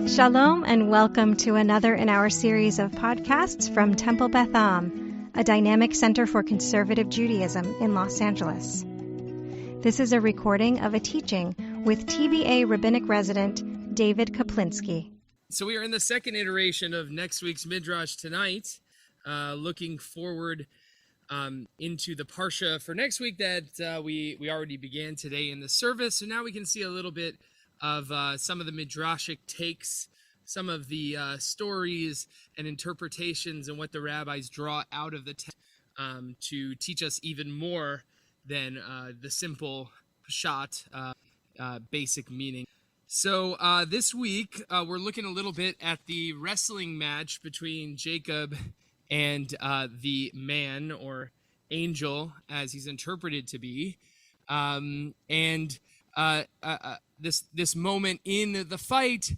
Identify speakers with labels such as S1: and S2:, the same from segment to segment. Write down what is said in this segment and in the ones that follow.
S1: Shalom and welcome to another in our series of podcasts from Temple Beth, a dynamic center for conservative Judaism in Los Angeles. This is a recording of a teaching with TBA Rabbinic resident David Kaplinksy.
S2: So we are in the second iteration of next week's Midrash tonight, looking forward into the Parsha for next week that we already began today in the service. So now we can see a little bit of some of the Midrashic takes, some of the stories and interpretations and what the rabbis draw out of the text to teach us even more than the simple pshat, basic meaning. So this week, we're looking a little bit at the wrestling match between Jacob and the man, or angel, as he's interpreted to be. This moment in the fight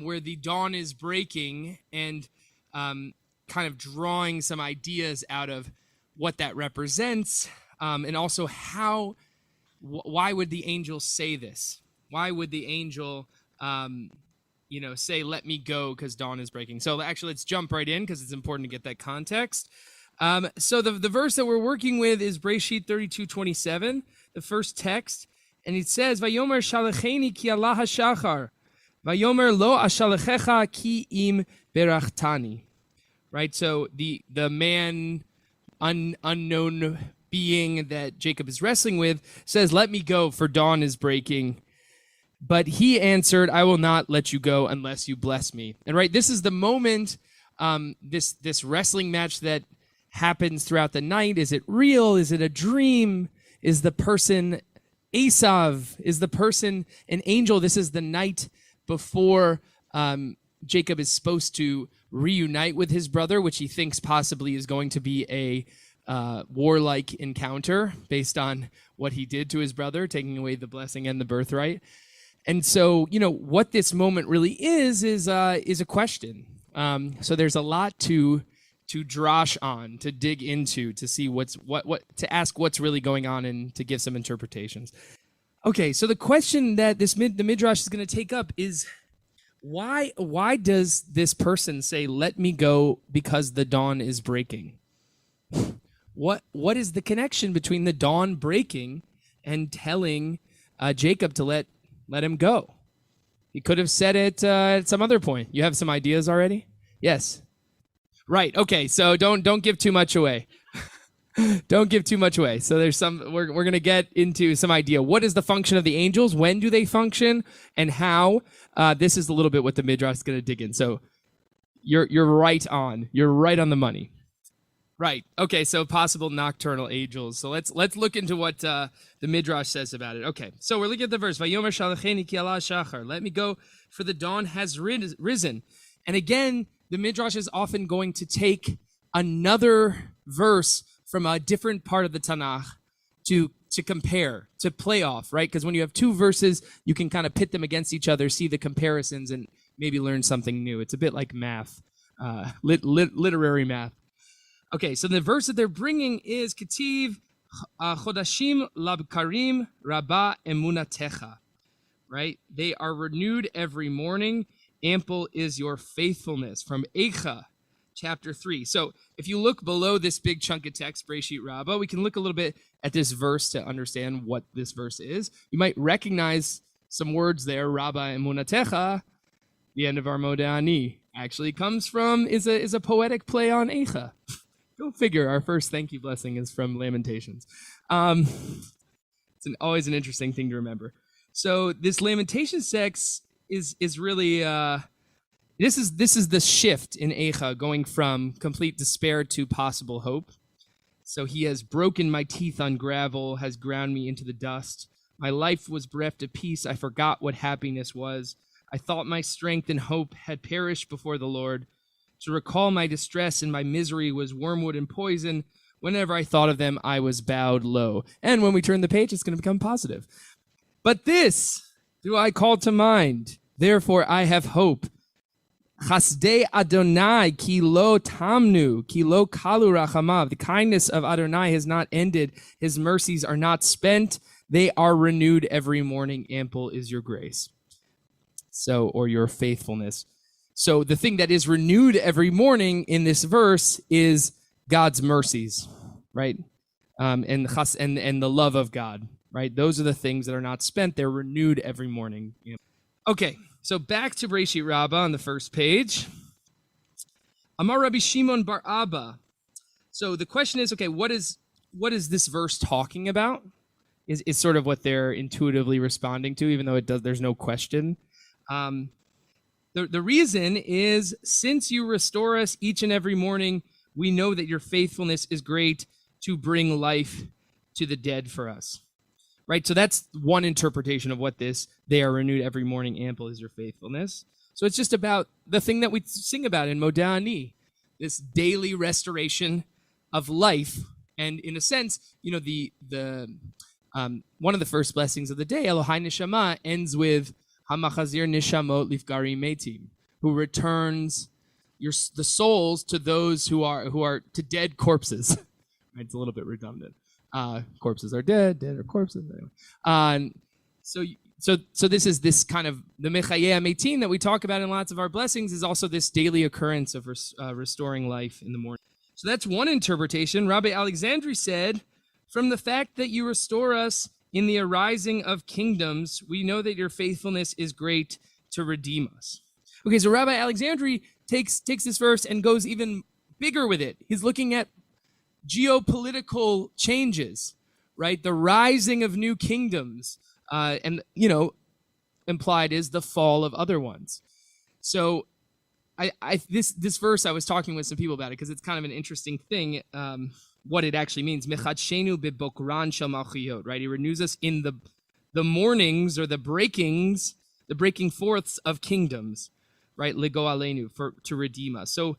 S2: where the dawn is breaking and kind of drawing some ideas out of what that represents, and also why would the angel say this? Why would the angel, say, let me go because dawn is breaking? So actually, let's jump right in because it's important to get that context. So the verse that we're working with is Breshit 32:27, the first text. And it says, Vayomer shalacheni ki Allah hashachar, Vayomer lo ashalachecha ki im berachtani. Right, so the man, unknown being that Jacob is wrestling with, says, let me go, for dawn is breaking. But he answered, I will not let you go unless you bless me. And right, this is the moment, this wrestling match that happens throughout the night. Is it real? Is it a dream? Is the person Esav? Is the person an angel? This is the night before Jacob is supposed to reunite with his brother, which he thinks possibly is going to be a warlike encounter based on what he did to his brother, taking away the blessing and the birthright. And so, what this moment really is a question. So there's a lot to drash on, to dig into, to see to ask what's really going on and to give some interpretations. Okay, so the question that the Midrash is going to take up is, why does this person say, let me go because the dawn is breaking? What is the connection between the dawn breaking and telling Jacob to let him go? He could have said it at some other point. You have some ideas already? Yes. Right. Okay. So don't give too much away. Don't give too much away. So there's we're going to get into some idea. What is the function of the angels? When do they function? And how? This is a little bit what the Midrash is going to dig in. So you're right on. You're right on the money. Right. Okay. So possible nocturnal angels. So let's look into what the Midrash says about it. Okay. So we're looking at the verse. Vayomer shalacheni ki Allah shachar. Let me go, for the dawn has risen. And again, the Midrash is often going to take another verse from a different part of the Tanakh to compare, to play off, right? Because when you have two verses, you can kind of pit them against each other, see the comparisons, and maybe learn something new. It's a bit like math, literary math. Okay, so the verse that they're bringing is Ketiv Chodashim Labkarim Rabba Emunatecha, right? They are renewed every morning. Ample is your faithfulness, from Eicha, chapter 3. So if you look below this big chunk of text, Breshit Rabbah, we can look a little bit at this verse to understand what this verse is. You might recognize some words there. Rabba Emunatecha, the end of our Modani, actually comes from, is a poetic play on Eicha. Go figure, our first thank you blessing is from Lamentations. It's always an interesting thing to remember. So this Lamentations text is really this is the shift in Eicha, going from complete despair to possible hope. So he has broken my teeth on gravel, has ground me into the dust. My life was bereft of peace. I forgot what happiness was. I thought my strength and hope had perished before the Lord. To recall my distress and my misery was wormwood and poison. Whenever I thought of them, I was bowed low. And when we turn the page, it's going to become positive. But this do I call to mind. Therefore I have hope. Chasdei Adonai ki lo tamnu, ki lo kalu rachamav. The kindness of Adonai has not ended. His mercies are not spent. They are renewed every morning. Ample is your grace. So, or your faithfulness. So the thing that is renewed every morning in this verse is God's mercies, right? And the love of God, right? Those are the things that are not spent. They're renewed every morning. Okay, so back to Breshit Rabbah on the first page. Amar Rabbi Shimon bar Abba. So the question is, okay, what is this verse talking about? Is sort of what they're intuitively responding to, even though there's no question. The reason is, since you restore us each and every morning, we know that your faithfulness is great to bring life to the dead for us. Right? So that's one interpretation of what they are renewed every morning, ample is your faithfulness. So it's just about the thing that we sing about in Modeh Ani, this daily restoration of life. And in a sense, the one of the first blessings of the day, Elohai Neshama, ends with Hamachazir Nishamot Lifgari Metim, who returns the souls to those who are to dead corpses. Right? It's a little bit redundant. Corpses are dead are corpses. Anyway. So this is this kind of the Mechayeh Metim that we talk about in lots of our blessings is also this daily occurrence of restoring life in the morning. So that's one interpretation. Rabbi Alexandri said, from the fact that you restore us in the arising of kingdoms, we know that your faithfulness is great to redeem us. Okay, so Rabbi Alexandri takes this verse and goes even bigger with it. He's looking at geopolitical changes, right? The rising of new kingdoms, and implied is the fall of other ones. So this verse, I was talking with some people about it because it's kind of an interesting thing. What it actually means. Mechadshenu bebokran shel malchiyot, right? He renews us in the mornings or the breaking forths of kingdoms, right? Lego alenu, to redeem us. So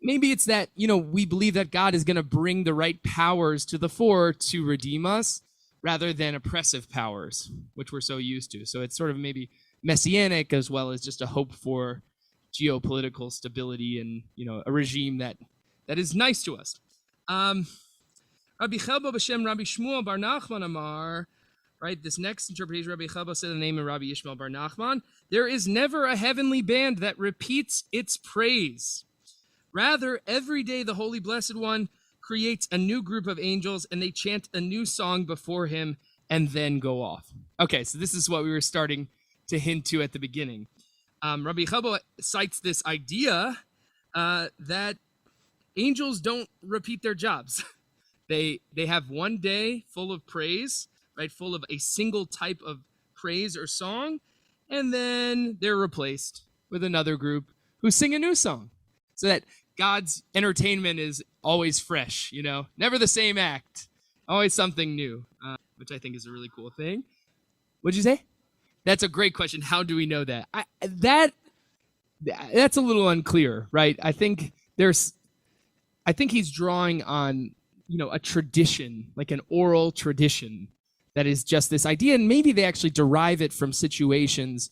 S2: maybe it's that, we believe that God is going to bring the right powers to the fore to redeem us rather than oppressive powers, which we're so used to. So it's sort of maybe messianic as well as just a hope for geopolitical stability and, a regime that is nice to us. Rabbi Chelbo b'shem Rabbi Shmuel bar Nachman Amar, right? This next interpretation, Rabbi Chelbo said the name of Rabbi Yishmael bar Nachman. There is never a heavenly band that repeats its praise. Rather, every day the Holy Blessed One creates a new group of angels and they chant a new song before him and then go off. Okay, so this is what we were starting to hint to at the beginning. Rabbi Chelbo cites this idea that angels don't repeat their jobs. They have one day full of praise, right? Full of a single type of praise or song, and then they're replaced with another group who sing a new song. So that God's entertainment is always fresh, never the same act, always something new, which I think is a really cool thing. What'd you say? That's a great question. How do we know that? That's a little unclear, right? I think he's drawing on, a tradition, like an oral tradition that is just this idea. And maybe they actually derive it from situations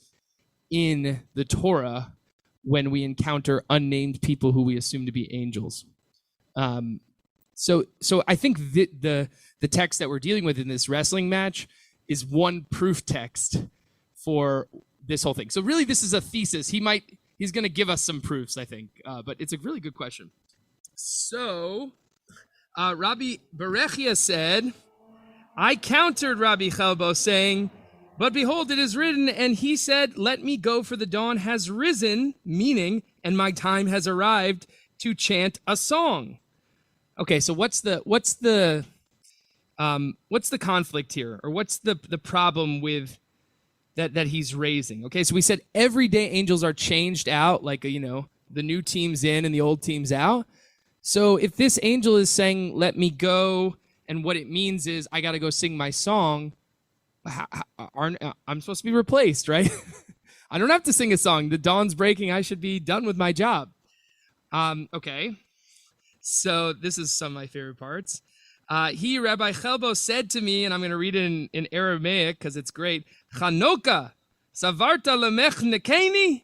S2: in the Torah when we encounter unnamed people who we assume to be angels. So I think the text that we're dealing with in this wrestling match is one proof text for this whole thing. So really, this is a thesis. He's going to give us some proofs, I think. But it's a really good question. So Rabbi Berechia said, I countered Rabbi Chelbo saying, but behold, it is written, and he said, let me go, for the dawn has risen, meaning, and my time has arrived to chant a song. Okay, so what's the conflict here, or what's the problem with that he's raising? Okay, so we said every day angels are changed out, like the new team's in and the old team's out. So if this angel is saying, let me go, and what it means is I got to go sing my song, I'm supposed to be replaced, right? I don't have to sing a song. The dawn's breaking. I should be done with my job. Okay. So this is some of my favorite parts. He, Rabbi Chelbo, said to me, and I'm going to read it in Aramaic because it's great, Chanoka, savarta lemech nekeni?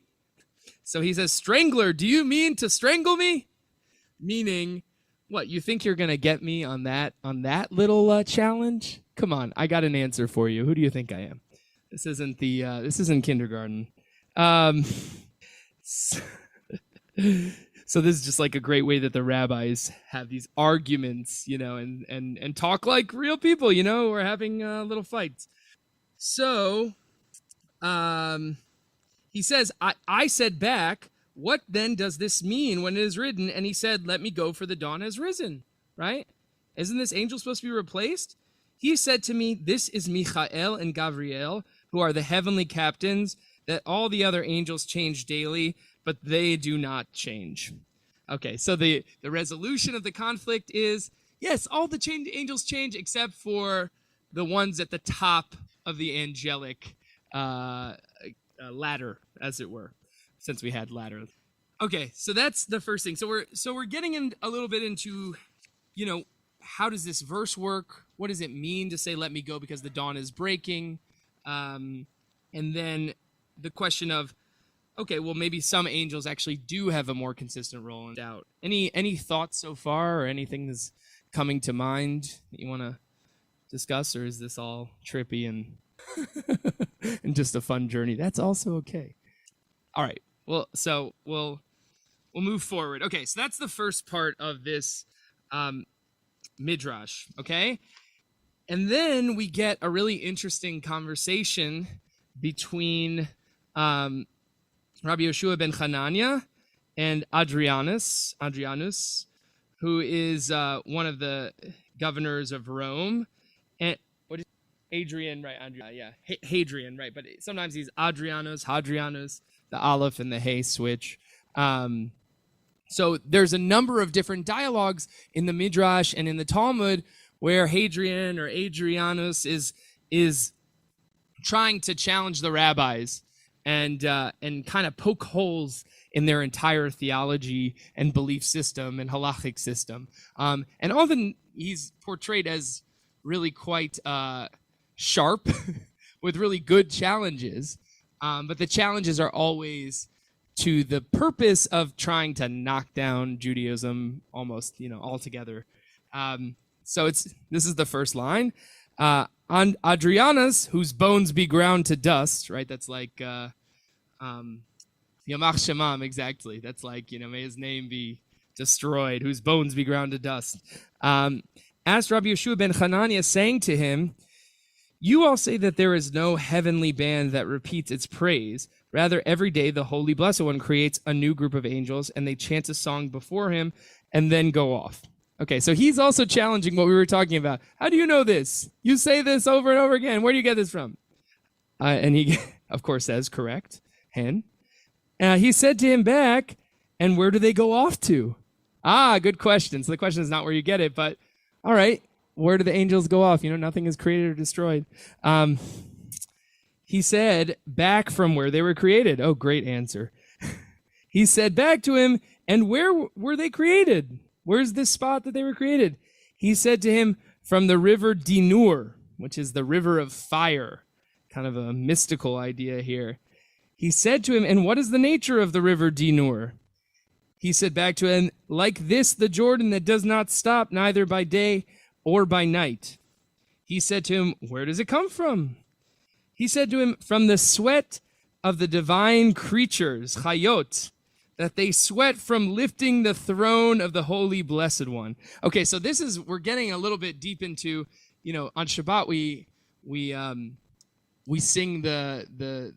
S2: So he says, strangler, do you mean to strangle me? Meaning, what, you think you're going to get me on that little challenge? Come on, I got an answer for you. Who do you think I am? This isn't kindergarten. Um, so, so this is just like a great way that the rabbis have these arguments, and talk like real people, we're having little fights. So he says, I said back, what then does this mean when it is written? And he said, let me go, for the dawn has risen, right? Isn't this angel supposed to be replaced? He said to me, this is Michael and Gabriel, who are the heavenly captains, that all the other angels change daily, but they do not change. Okay, so the resolution of the conflict is, yes, all the angels change except for the ones at the top of the angelic ladder, as it were, since we had ladder. Okay, so that's the first thing. So we're getting in a little bit into, how does this verse work? What does it mean to say, let me go because the dawn is breaking? And then the question of, okay, well, maybe some angels actually do have a more consistent role in doubt. Any thoughts so far, or anything that's coming to mind that you want to discuss, or is this all trippy and and just a fun journey? That's also okay. All right. Well, so we'll move forward. Okay, so that's the first part of this Midrash, okay? And then we get a really interesting conversation between Rabbi Yehoshua ben Hanania and Adrianus, who is one of the governors of Rome. And what is Hadrian, right? Hadrian, right? But sometimes he's Hadrianus, the Aleph and the Hey switch. So there's a number of different dialogues in the Midrash and in the Talmud where Hadrian or Adrianus is trying to challenge the rabbis and kind of poke holes in their entire theology and belief system and halachic system. And often he's portrayed as really quite sharp with really good challenges. But the challenges are always to the purpose of trying to knock down Judaism almost, altogether. So this is the first line. On Adrianus, whose bones be ground to dust, right? That's like Yamach Shemam, exactly. That's like, may his name be destroyed, whose bones be ground to dust. Asked Rabbi Yehoshua ben Hanania, saying to him, you all say that there is no heavenly band that repeats its praise. Rather, every day the Holy Blessed One creates a new group of angels, and they chant a song before him and then go off. Okay, so he's also challenging what we were talking about. How do you know this? You say this over and over again. Where do you get this from? And he, of course, says, correct, hen. He said to him back, and where do they go off to? Good question. So the question is not where you get it, but all right. Where do the angels go off? Nothing is created or destroyed. He said, back from where they were created. Oh, great answer. He said back to him, and where were they created? Where's this spot that they were created? He said to him, from the river Dinur, which is the river of fire. Kind of a mystical idea here. He said to him, and what is the nature of the river Dinur? He said back to him, like this, the Jordan that does not stop neither by day or by night. He said to him, where does it come from? He said to him, from the sweat of the divine creatures, chayot, that they sweat from lifting the throne of the Holy Blessed One. Okay, so we're getting a little bit deep into, on Shabbat we sing the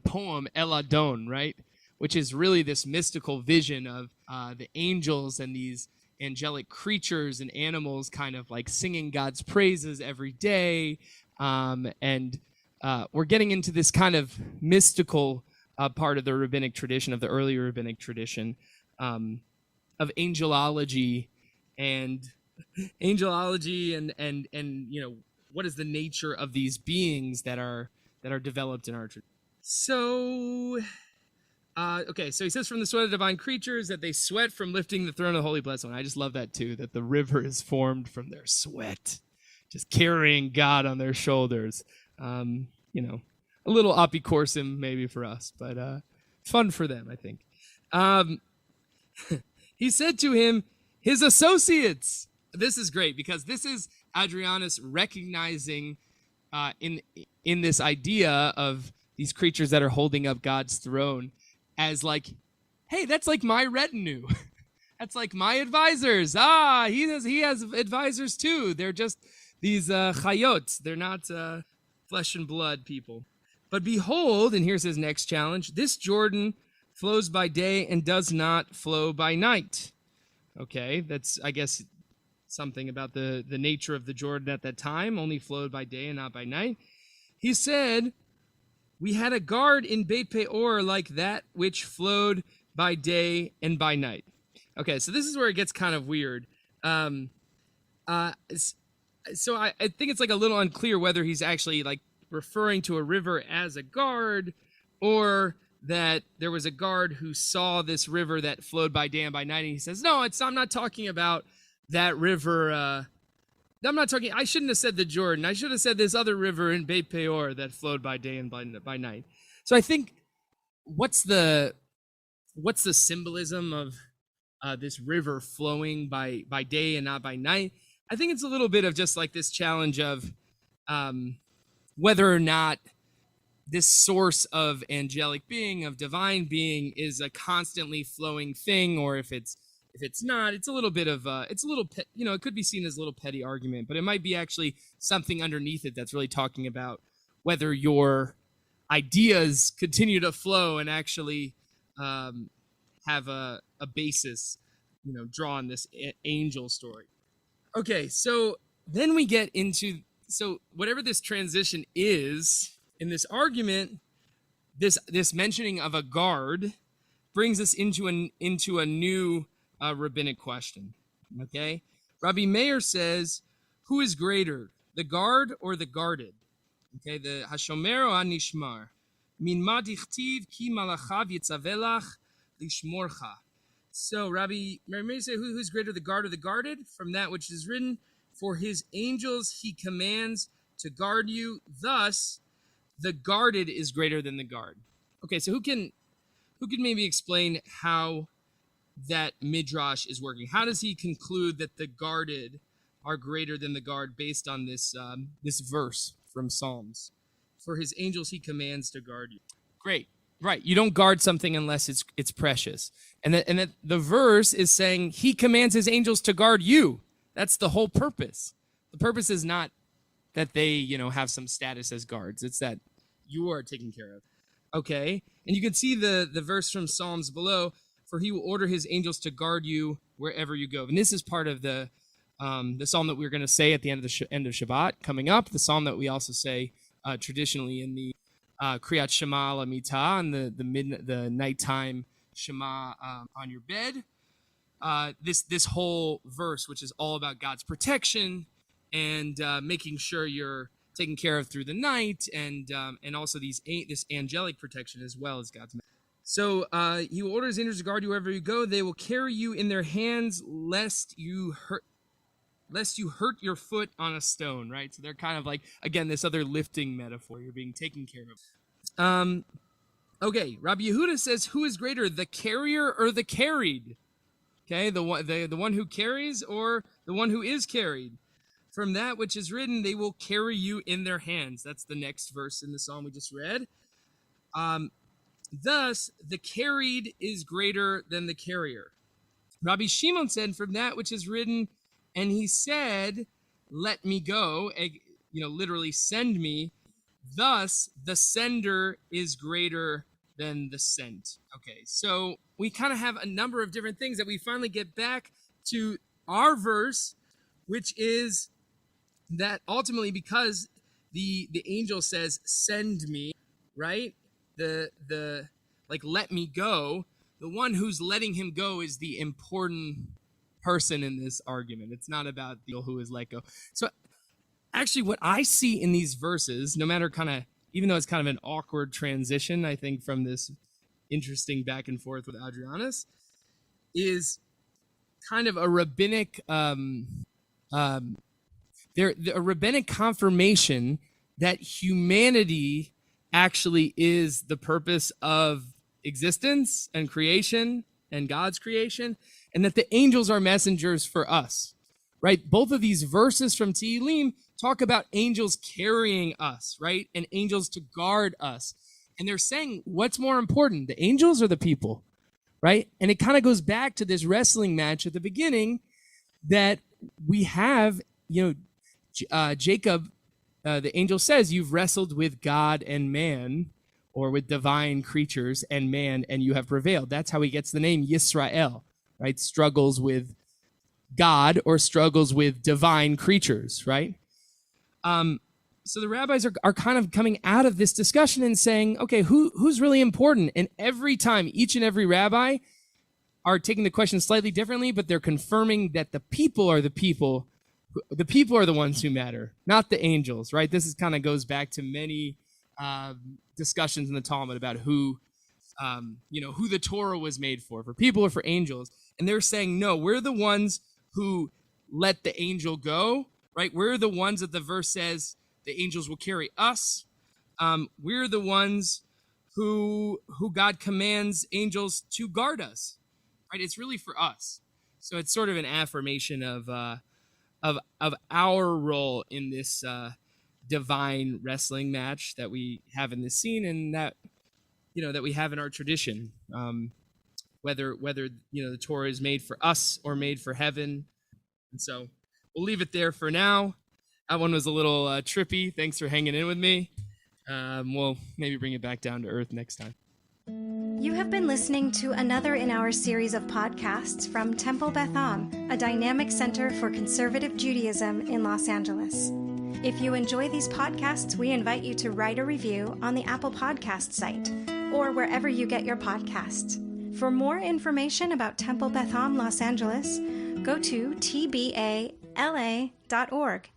S2: poem El Adon, right? Which is really this mystical vision of the angels and these angelic creatures and animals kind of like singing God's praises every day. And we're getting into this kind of mystical part of the rabbinic tradition, of the early rabbinic tradition, of angelology and what is the nature of these beings that are developed in our tradition. So okay, so he says from the sweat of divine creatures that they sweat from lifting the throne of the Holy Blessed One. I just love that too, that the river is formed from their sweat, just carrying God on their shoulders. A little apicorsim maybe for us, but fun for them, I think. He said to him, his associates. This is great because this is Adrianus recognizing in this idea of these creatures that are holding up God's throne as like, hey, that's like my retinue. That's like my advisors. He has advisors too. They're just these chayot. They're not flesh and blood people. But behold, and here's his next challenge, this Jordan flows by day and does not flow by night. Okay, that's, I guess, something about the nature of the Jordan at that time, only flowed by day and not by night. He said, we had a guard in Beit Peor like that which flowed by day and by night. Okay, so this is where it gets kind of weird. So I think it's like a little unclear whether he's actually like referring to a river as a guard, or that there was a guard who saw this river that flowed by day and by night, and he says, no, I'm not talking about that river. I shouldn't have said the Jordan. I should have said this other river in Beit Peor that flowed by day and by night. So I think what's the symbolism of this river flowing by day and not by night? I think it's a little bit of just like this challenge of whether or not this source of angelic being, of divine being, is a constantly flowing thing, or if it's not, it's a little bit of it could be seen as a little petty argument, but it might be actually something underneath it that's really talking about whether your ideas continue to flow and actually have a basis, draw on this angel story. Okay, so then we get into, so whatever this transition is in this argument, this mentioning of a guard brings us into a new rabbinic question. Okay, Rabbi Meir says, who is greater, the guard or the guarded? Okay, the hashomer or hanishmar? Min ma dichtiv ki malachav yitzavelach lishmorcha. So Rabbi Meir says, who's greater, the guard or the guarded? From that which is written, for his angels he commands to guard you. Thus, the guarded is greater than the guard. Okay, so who can maybe explain how that Midrash is working? How does he conclude that the guarded are greater than the guard based on this verse from Psalms? For his angels he commands to guard you. Great. Right. You don't guard something unless it's precious. And that the verse is saying he commands his angels to guard you. That's the whole purpose. The purpose is not that they, have some status as guards. It's that you are taken care of. Okay. And you can see the verse from Psalms below, for he will order his angels to guard you wherever you go. And this is part of the psalm that we're going to say at the end of Shabbat coming up, the psalm that we also say traditionally in the Kriyat Shema Lamita, and the nighttime Shema on your bed. This whole verse, which is all about God's protection and making sure you're taken care of through the night, and also this angelic protection as well as God's. So he will order his angels to guard you wherever you go. They will carry you in their hands, lest you hurt your foot on a stone. Right. So they're kind of like, again, this other lifting metaphor. You're being taken care of. Okay. Rabbi Yehuda says, who is greater, the carrier or the carried? Okay, the one who carries or the one who is carried? From that which is written, they will carry you in their hands. That's the next verse in the psalm we just read. Thus, the carried is greater than the carrier. Rabbi Shimon said, from that which is written, and he said, let me go, literally send me. Thus, the sender is greater than the sent. Okay, so we kind of have a number of different things that we finally get back to our verse, which is that ultimately, because the angel says, send me, right? The let me go, the one who's letting him go is the important person in this argument. It's not about the who is let go. So actually what I see in these verses, no matter even though it's kind of an awkward transition, I think, from this interesting back and forth with Adrianus, is kind of a rabbinic a rabbinic confirmation that humanity actually is the purpose of existence and creation and God's creation, and that the angels are messengers for us, right? Both of these verses from Tehillim talk about angels carrying us, right? And angels to guard us. And they're saying, what's more important, the angels or the people? Right? And it kind of goes back to this wrestling match at the beginning that we have, Jacob, the angel says, you've wrestled with God and man, or with divine creatures and man, and you have prevailed. That's how he gets the name Yisrael, right? Struggles with God or struggles with divine creatures, right? So the rabbis are kind of coming out of this discussion and saying, okay, who's really important? And every time, each and every rabbi are taking the question slightly differently, but they're confirming that the people are the people. The people are the ones who matter, not the angels, right? This is kind of goes back to many discussions in the Talmud about who the Torah was made for people or for angels. And they're saying, no, we're the ones who let the angel go, right? We're the ones that the verse says the angels will carry us. We're the ones who God commands angels to guard us, right? It's really for us. So it's sort of an affirmation of our role in this divine wrestling match that we have in this scene, and that we have in our tradition. Whether the Torah is made for us or made for heaven. And so we'll leave it there for now. That one was a little trippy. Thanks for hanging in with me. We'll maybe bring it back down to earth next time.
S1: You have been listening to another in our series of podcasts from Temple Beth Am, a dynamic center for conservative Judaism in Los Angeles. If you enjoy these podcasts, we invite you to write a review on the Apple Podcast site or wherever you get your podcasts. For more information about Temple Beth Am Los Angeles, go to tbala.org